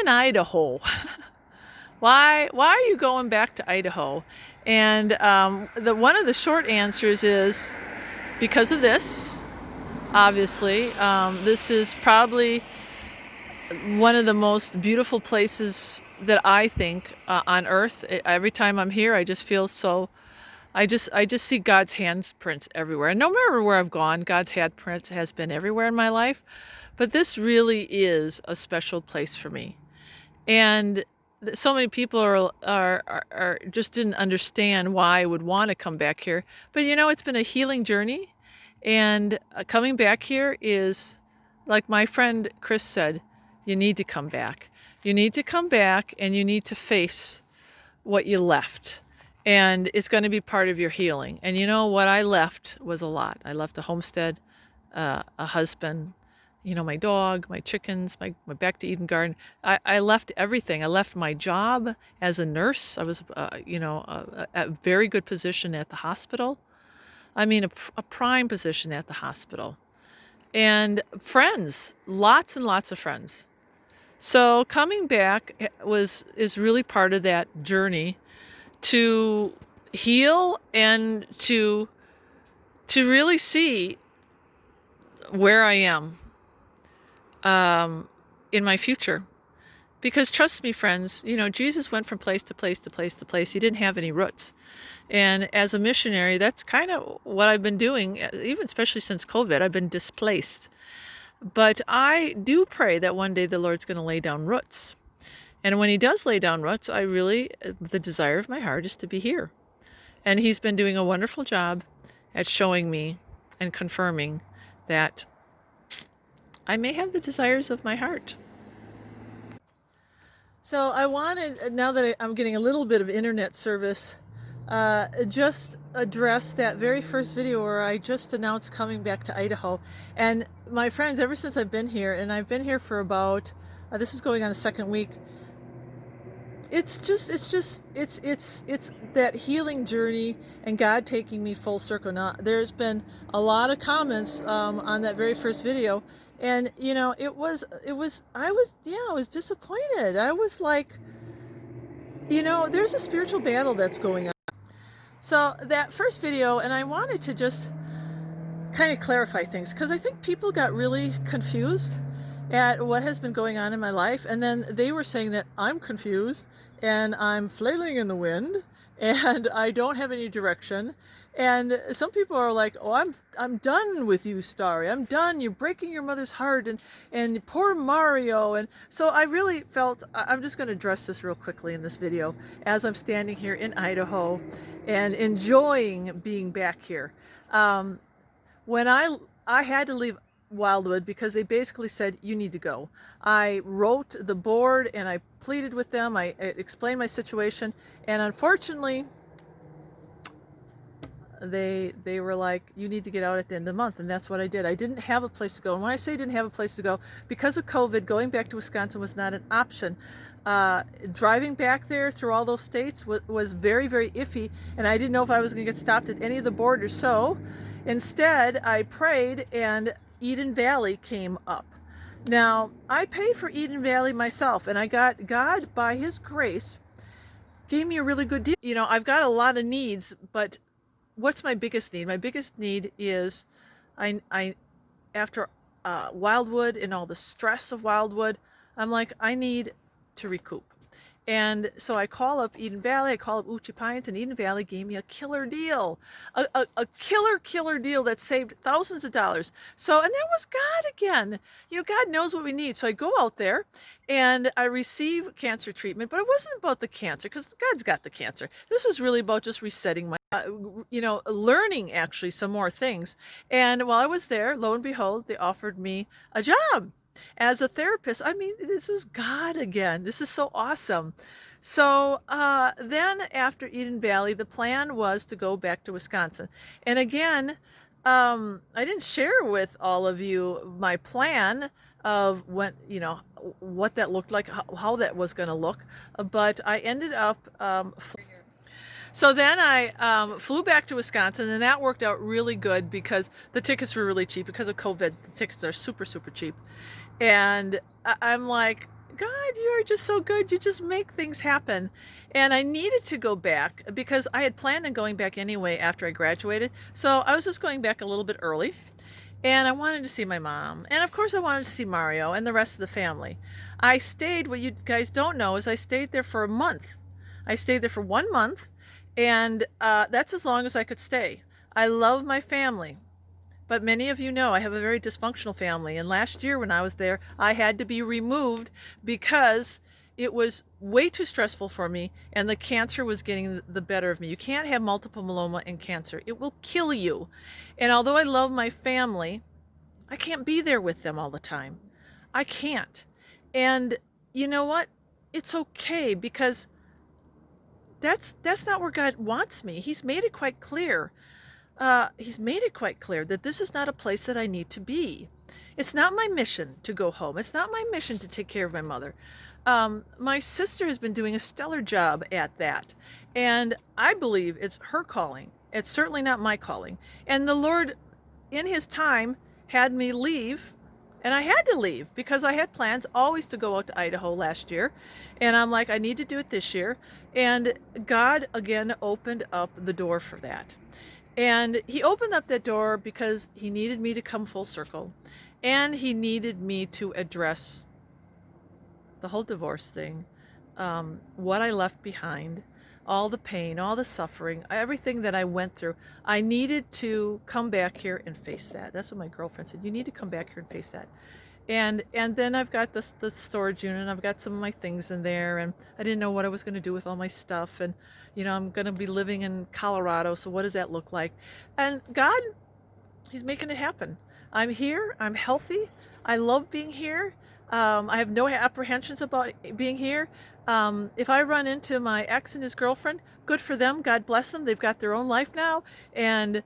in Idaho. Why are you going back to Idaho? And one of the short answers is because of this. Obviously, this is probably one of the most beautiful places that I think on earth. Every time I'm here, I just feel so. I just see God's handprints everywhere. And no matter where I've gone, God's handprint has been everywhere in my life. But this really is a special place for me. And so many people are just didn't understand why I would want to come back here. But it's been a healing journey, and coming back here is, like my friend Chris said, you need to come back. You need to come back, and you need to face what you left. And it's going to be part of your healing. And what I left was a lot. I left a homestead, a husband, my dog, my chickens, my back to Eden garden. I left everything. I left my job as a nurse. I was, a very good position at the hospital. I mean, a prime position at the hospital. And friends, lots and lots of friends. So coming back is really part of that journey to heal and to really see where I am in my future. Because trust me, friends, Jesus went from place to place to place to place. He didn't have any roots. And as a missionary, that's kind of what I've been doing, even especially since COVID. I've been displaced. But I do pray that one day the Lord's going to lay down roots. And when he does lay down roots, the desire of my heart is to be here. And he's been doing a wonderful job at showing me and confirming that I may have the desires of my heart. So I wanted, now that I'm getting a little bit of internet service, just address that very first video where I just announced coming back to Idaho. And my friends, ever since I've been here, and I've been here for about, this is going on the second week, it's that healing journey and God taking me full circle. Now, there's been a lot of comments on that very first video, and I was disappointed. I was like, there's a spiritual battle that's going on. So that first video, and I wanted to just kind of clarify things, because I think people got really confused at what has been going on in my life, and then they were saying that I'm confused and I'm flailing in the wind and I don't have any direction. And some people are like, oh, I'm done with you, Starry. I'm done. You're breaking your mother's heart, and poor Mario. And so I really felt, I'm just going to address this real quickly in this video as I'm standing here in Idaho and enjoying being back here. When I had to leave Wildwood because they basically said, you need to go. I wrote the board and I pleaded with them. I explained my situation, and unfortunately they were like, you need to get out at the end of the month. And that's what I did. I didn't have a place to go. And when I say didn't have a place to go, because of COVID, going back to Wisconsin was not an option. Driving back there through all those states was very, very iffy, and I didn't know if I was going to get stopped at any of the borders. So instead I prayed, and Eden Valley came up. Now, I paid for Eden Valley myself, and I got, God, by his grace, gave me a really good deal. I've got a lot of needs, but what's my biggest need? My biggest need is I after Wildwood and all the stress of Wildwood, I'm like, I need to recoup. And so I call up Eden Valley, I call up Uchi Pines, and Eden Valley gave me a killer deal, a killer deal that saved thousands of dollars. So, and that was God again. God knows what we need. So I go out there and I receive cancer treatment, but it wasn't about the cancer, because God's got the cancer. This was really about just resetting my, learning actually some more things. And while I was there, lo and behold, they offered me a job as a therapist. I mean, this is God again. This is so awesome. So then after Eden Valley, the plan was to go back to Wisconsin. And again, I didn't share with all of you my plan of when, what that looked like, how that was going to look. But I ended up so then I flew back to Wisconsin, and that worked out really good because the tickets were really cheap. Because of COVID, the tickets are super, super cheap. And I'm like, God, you are just so good. You just make things happen. And I needed to go back because I had planned on going back anyway after I graduated. So I was just going back a little bit early. And I wanted to see my mom. And of course I wanted to see Mario and the rest of the family. I stayed, what you guys don't know is I stayed there for a month. I stayed there for 1 month. And that's as long as I could stay. I love my family. But many of you know I have a very dysfunctional family. And last year when I was there, I had to be removed because it was way too stressful for me and the cancer was getting the better of me. You can't have multiple myeloma and cancer. It will kill you. And although I love my family, I can't be there with them all the time. I can't. And you know what? It's okay because that's not where God wants me. He's made it quite clear. He's made it quite clear that this is not a place that I need to be. It's not my mission to go home. It's not my mission to take care of my mother. My sister has been doing a stellar job at that. And I believe it's her calling. It's certainly not my calling. And the Lord, in his time, had me leave. And I had to leave because I had plans always to go out to Idaho last year. And I'm like, I need to do it this year. And God, again, opened up the door for that. And he opened up that door because he needed me to come full circle. And he needed me to address the whole divorce thing, what I left behind, all the pain, all the suffering, everything that I went through. I needed to come back here and face that. That's what my girlfriend said. You need to come back here and face that. And then I've got the storage unit, and I've got some of my things in there, and I didn't know what I was going to do with all my stuff. And, you know, I'm going to be living in Colorado, so what does that look like? And God, he's making it happen. I'm here. I'm healthy. I love being here. I have no apprehensions about being here. If I run into my ex and his girlfriend, good for them. God bless them. They've got their own life now. And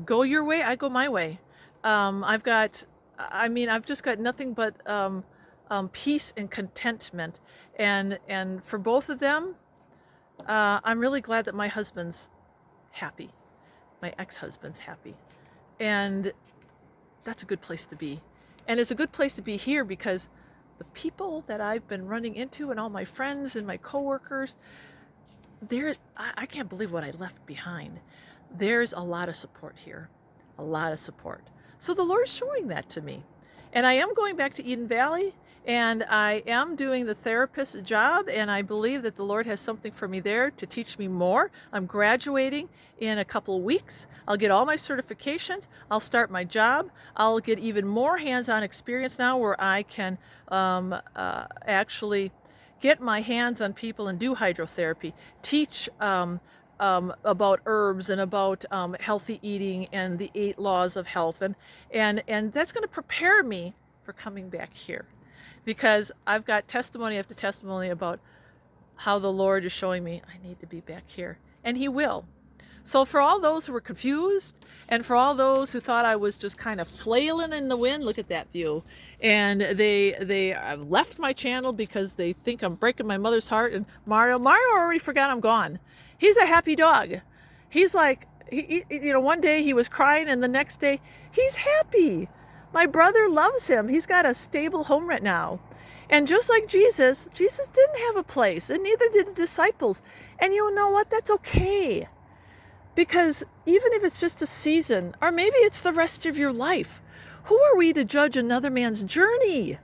go your way, I go my way. I've just got nothing but peace and contentment. And for both of them, I'm really glad that my husband's happy. My ex-husband's happy. And that's a good place to be. And it's a good place to be here because the people that I've been running into and all my friends and my coworkers, I can't believe what I left behind. There's a lot of support here, a lot of support. So the Lord's showing that to me. And I am going back to Eden Valley, and I am doing the therapist job, and I believe that the Lord has something for me there to teach me more. I'm graduating in a couple of weeks. I'll get all my certifications. I'll start my job. I'll get even more hands-on experience now where I can actually get my hands on people and do hydrotherapy, teach about herbs and about healthy eating and the 8 laws of health. And that's going to prepare me for coming back here. Because I've got testimony after testimony about how the Lord is showing me I need to be back here. And he will. So for all those who were confused, and for all those who thought I was just kind of flailing in the wind, look at that view. And they left my channel because they think I'm breaking my mother's heart. And Mario already forgot I'm gone. He's a happy dog. He's like, one day he was crying and the next day he's happy. My brother loves him. He's got a stable home right now. And just like Jesus didn't have a place, and neither did the disciples. And you know what? That's okay. Because even if it's just a season, or maybe it's the rest of your life, who are we to judge another man's journey?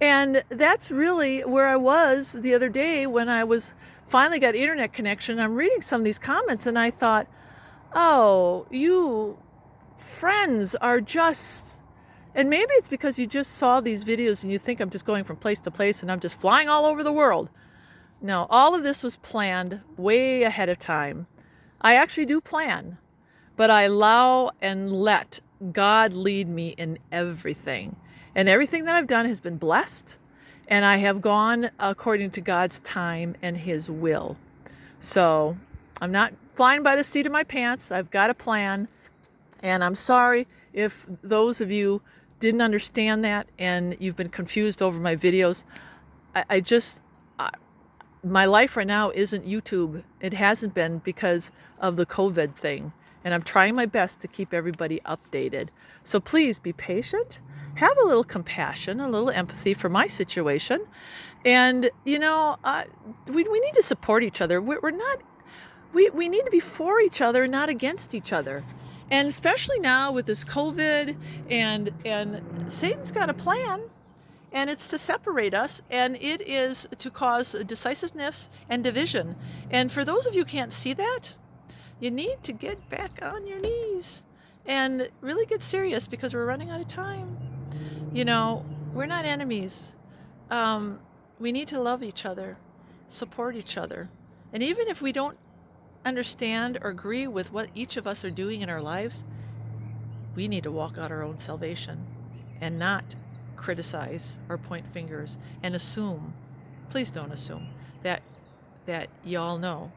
And that's really where I was the other day when I was finally got internet connection. I'm reading some of these comments and I thought, oh, you friends are just... And maybe it's because you just saw these videos and you think I'm just going from place to place and I'm just flying all over the world. No, all of this was planned way ahead of time. I actually do plan, but I allow and let God lead me in everything. And everything that I've done has been blessed, and I have gone according to God's time and his will. So I'm not flying by the seat of my pants. I've got a plan. And I'm sorry if those of you didn't understand that and you've been confused over my videos. My life right now isn't YouTube. It hasn't been because of the COVID thing. And I'm trying my best to keep everybody updated. So please be patient, have a little compassion, a little empathy for my situation. And, we need to support each other. We need to be for each other, not against each other. And especially now with this COVID and Satan's got a plan, and it's to separate us, and it is to cause decisiveness and division. And for those of you who can't see that, you need to get back on your knees and really get serious, because we're running out of time. We're not enemies. We need to love each other, support each other. And even if we don't understand or agree with what each of us are doing in our lives, we need to walk out our own salvation and not criticize or point fingers and assume. Please don't assume that y'all know,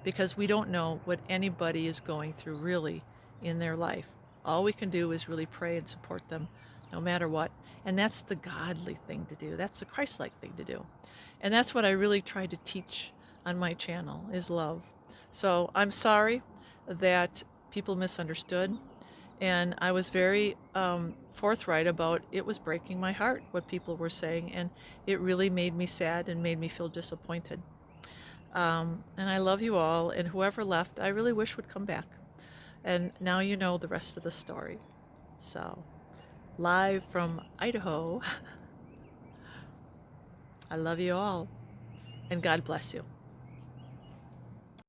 because we don't know what anybody is going through really in their life. All we can do is really pray and support them no matter what. And that's the godly thing to do. That's the Christ-like thing to do. And that's what I really try to teach on my channel, is love. So I'm sorry that people misunderstood. And I was very forthright about it. Was breaking my heart what people were saying, and it really made me sad and made me feel disappointed. And I love you all, and whoever left, I really wish would come back. And now you know the rest of the story. So, live from Idaho, I love you all, and God bless you.